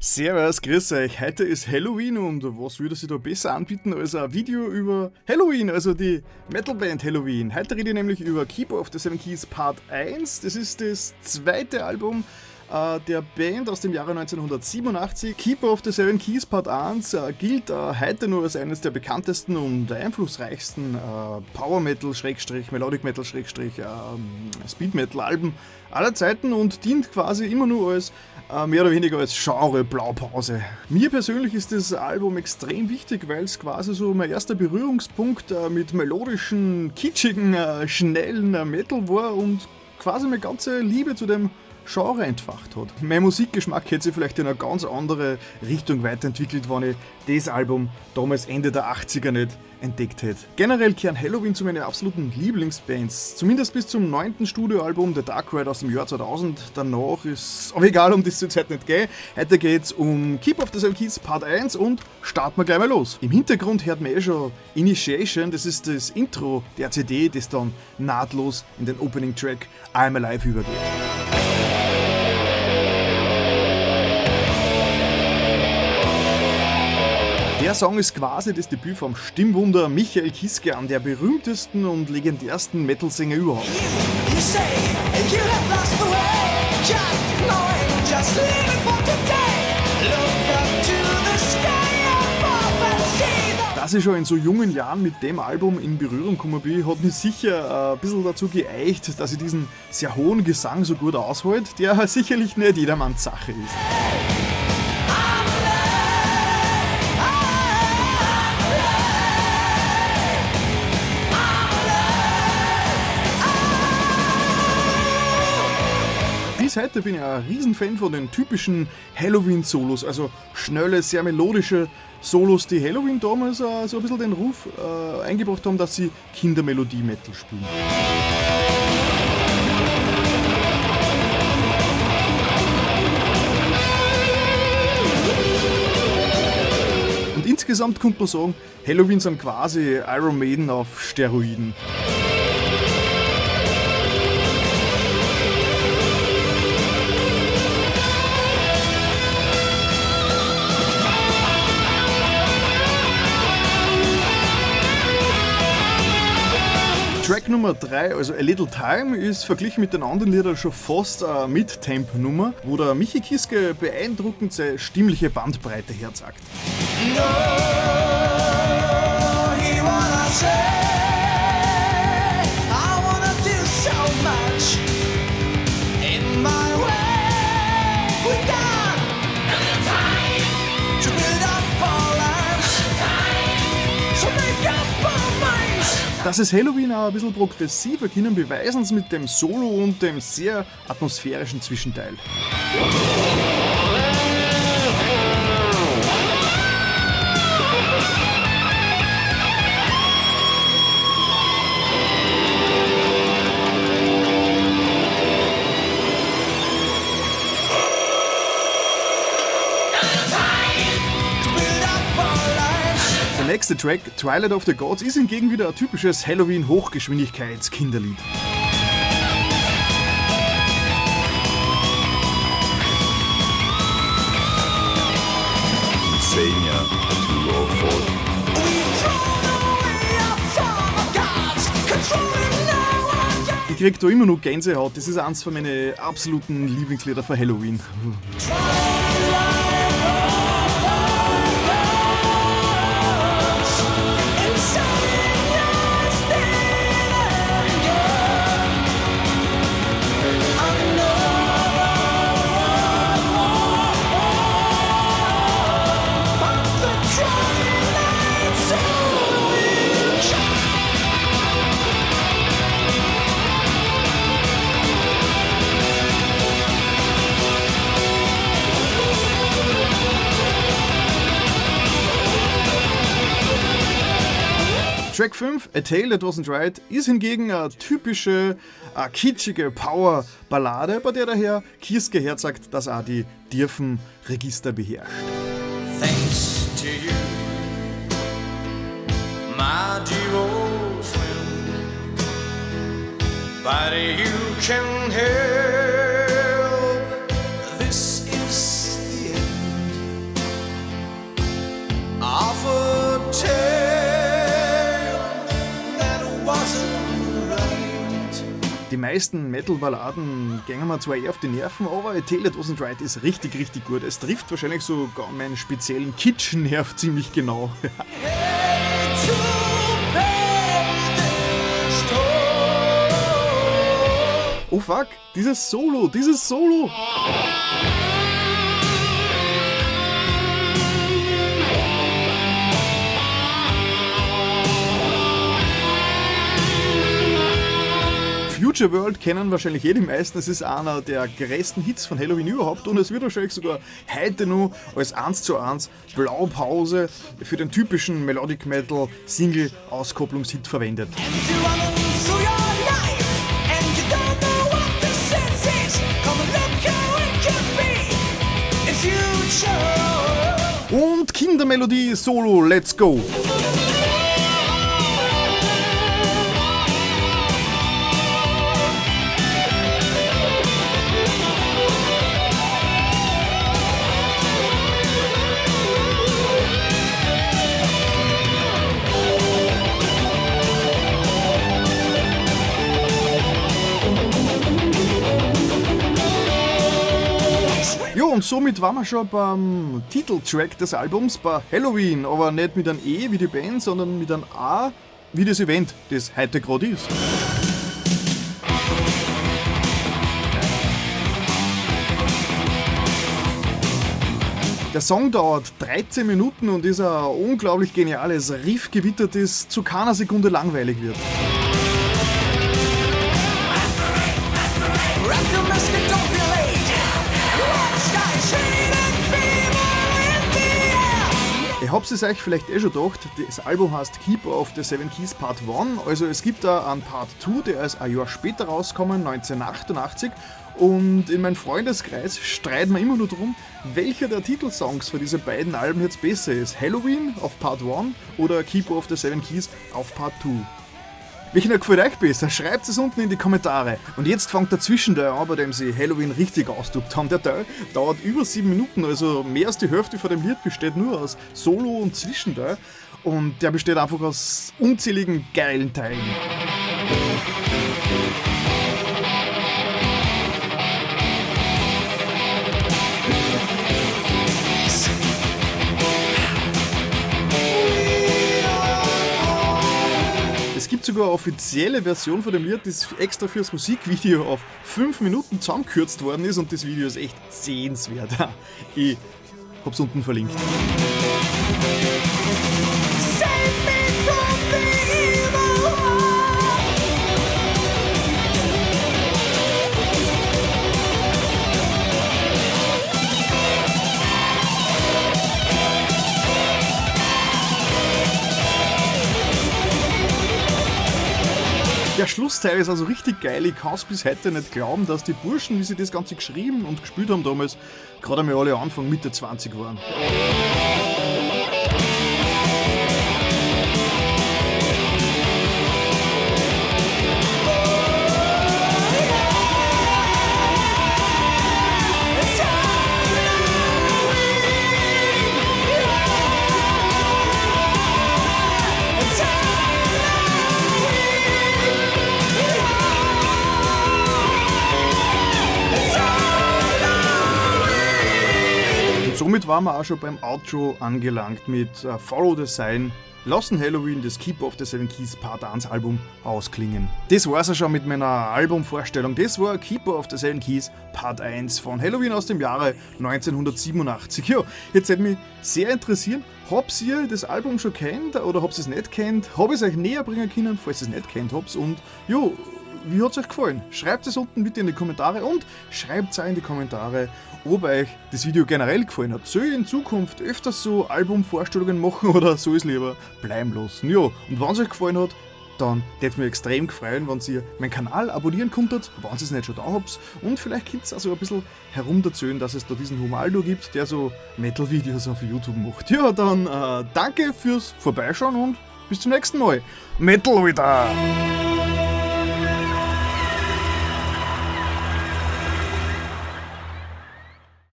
Servus, grüß euch. Heute ist Halloween und was würde sich da besser anbieten als ein Video über Halloween, also die Metalband Halloween. Heute rede ich nämlich über Keeper of the Seven Keys Part 1. Das ist das zweite Album der Band aus dem Jahre 1987. Keeper of the Seven Keys Part 1 gilt heute nur als eines der bekanntesten und einflussreichsten Power Metal, Melodic Metal, Speed Metal Alben aller Zeiten und dient quasi immer nur als mehr oder weniger als Genre-Blaupause. Mir persönlich ist das Album extrem wichtig, weil es quasi so mein erster Berührungspunkt mit melodischen, kitschigen, schnellen Metal war und quasi meine ganze Liebe zu dem Genre entfacht hat. Mein Musikgeschmack hätte sich vielleicht in eine ganz andere Richtung weiterentwickelt, wenn ich das Album damals Ende der 80er nicht entdeckt hätte. Generell kehren Halloween zu meinen absoluten Lieblingsbands, zumindest bis zum 9. Studioalbum The Dark Ride aus dem Jahr 2000. Danach ist aber egal, um das zur Zeit nicht geht. Heute geht's um Keeper of the Seven Keys Part 1 und starten wir gleich mal los. Im Hintergrund hört man schon Initiation, das ist das Intro der CD, das dann nahtlos in den Opening Track I'm Alive übergeht. Der Song ist quasi das Debüt vom Stimmwunder Michael Kiske an der berühmtesten und legendärsten Metal-Sänger überhaupt. Dass ich schon in so jungen Jahren mit dem Album in Berührung gekommen bin, hat mich sicher ein bisschen dazu geeicht, dass ich diesen sehr hohen Gesang so gut aushalte, der sicherlich nicht jedermanns Sache ist. Bis heute bin ich ein Riesenfan von den typischen Halloween-Solos, also schnelle, sehr melodische Solos, die Halloween damals so ein bisschen den Ruf eingebracht haben, dass sie Kindermelodie-Metal spielen. Und insgesamt könnte man sagen, Halloween sind quasi Iron Maiden auf Steroiden. Track Nummer 3, also A Little Time, ist verglichen mit den anderen Liedern schon fast eine Mid-Temp-Nummer, wo der Michi Kiske beeindruckend seine stimmliche Bandbreite herzeigt. Dass es Halloween auch ein bisschen progressiver können, beweisen sie mit dem Solo und dem sehr atmosphärischen Zwischenteil. Der nächste Track, Twilight of the Gods, ist hingegen wieder ein typisches Halloween-Hochgeschwindigkeits-Kinderlied. Ich krieg da immer noch Gänsehaut, das ist eins von meinen absoluten Lieblingslieder für Halloween. Track 5, A Tale That Wasn't Right, ist hingegen eine typische, kitschige Power-Ballade, bei der daher Kiske herzagt, dass er die tiefen Register beherrscht. Thanks to you, my dear old friend, but you can help. This is the end. Die meisten Metal-Balladen gehen mir zwar eher auf die Nerven, aber A Tale That Wasn't Right ist richtig, richtig gut. Es trifft wahrscheinlich sogar meinen speziellen Kitschen-Nerv ziemlich genau. Oh fuck, dieses Solo! Future World kennen wahrscheinlich die meisten, es ist einer der größten Hits von Helloween überhaupt und es wird wahrscheinlich sogar heute noch als 1:1 Blaupause für den typischen Melodic Metal Single Auskopplungshit verwendet. Und Kindermelodie Solo, let's go! Jo, und somit waren wir schon beim Titeltrack des Albums, bei Helloween, aber nicht mit einem E wie die Band, sondern mit einem A wie das Event, das heute gerade ist. Der Song dauert 13 Minuten und ist ein unglaublich geniales Riffgewitter, das zu keiner Sekunde langweilig wird. Ihr habt es euch vielleicht schon gedacht, das Album heißt Keeper of the Seven Keys Part 1, also es gibt da einen Part 2, der ist ein Jahr später rausgekommen, 1988, und in meinem Freundeskreis streiten wir immer nur darum, welcher der Titelsongs für diese beiden Alben jetzt besser ist, Helloween auf Part 1 oder Keeper of the Seven Keys auf Part 2. Welcher gefällt euch besser? Schreibt es unten in die Kommentare. Und jetzt fängt der Zwischenteil an, bei dem sie Helloween richtig ausdrückt haben. Der Teil dauert über 7 Minuten, also mehr als die Hälfte von dem Lied besteht nur aus Solo und Zwischenteil. Und der besteht einfach aus unzähligen geilen Teilen. Es gibt sogar eine offizielle Version von dem Lied, das extra fürs Musikvideo auf 5 Minuten zusammengekürzt worden ist und das Video ist echt sehenswert. Ich hab's unten verlinkt. Der Schlussteil ist also richtig geil. Ich kann es bis heute nicht glauben, dass die Burschen, wie sie das Ganze geschrieben und gespielt haben damals, gerade einmal alle Anfang Mitte 20 waren. Somit waren wir auch schon beim Outro angelangt mit Follow the Sign. Lassen Helloween das Keeper of the Seven Keys Part 1 Album ausklingen. Das war's auch schon mit meiner Albumvorstellung. Das war Keeper of the Seven Keys Part 1 von Helloween aus dem Jahre 1987. Ja, jetzt würde mich sehr interessieren, habt ihr das Album schon kennt oder habt ihr es nicht kennt? Hab ich es euch näher bringen können, falls ihr es nicht kennt habt? Und ja, wie hat es euch gefallen? Schreibt es unten bitte in die Kommentare und schreibt auch in die Kommentare, ob euch das Video generell gefallen hat. Soll ich in Zukunft öfters so Albumvorstellungen machen oder soll ich es lieber bleiben lassen? Ja, und wenn es euch gefallen hat, dann würde es mich extrem freuen, wenn ihr meinen Kanal abonnieren könntet, wenn ihr es nicht schon da habt. Und vielleicht könnt ihr also ein bisschen herumerzählen, dass es da diesen Humaldo gibt, der so Metal-Videos auf YouTube macht. Ja, dann danke fürs Vorbeischauen und bis zum nächsten Mal. Metal wieder!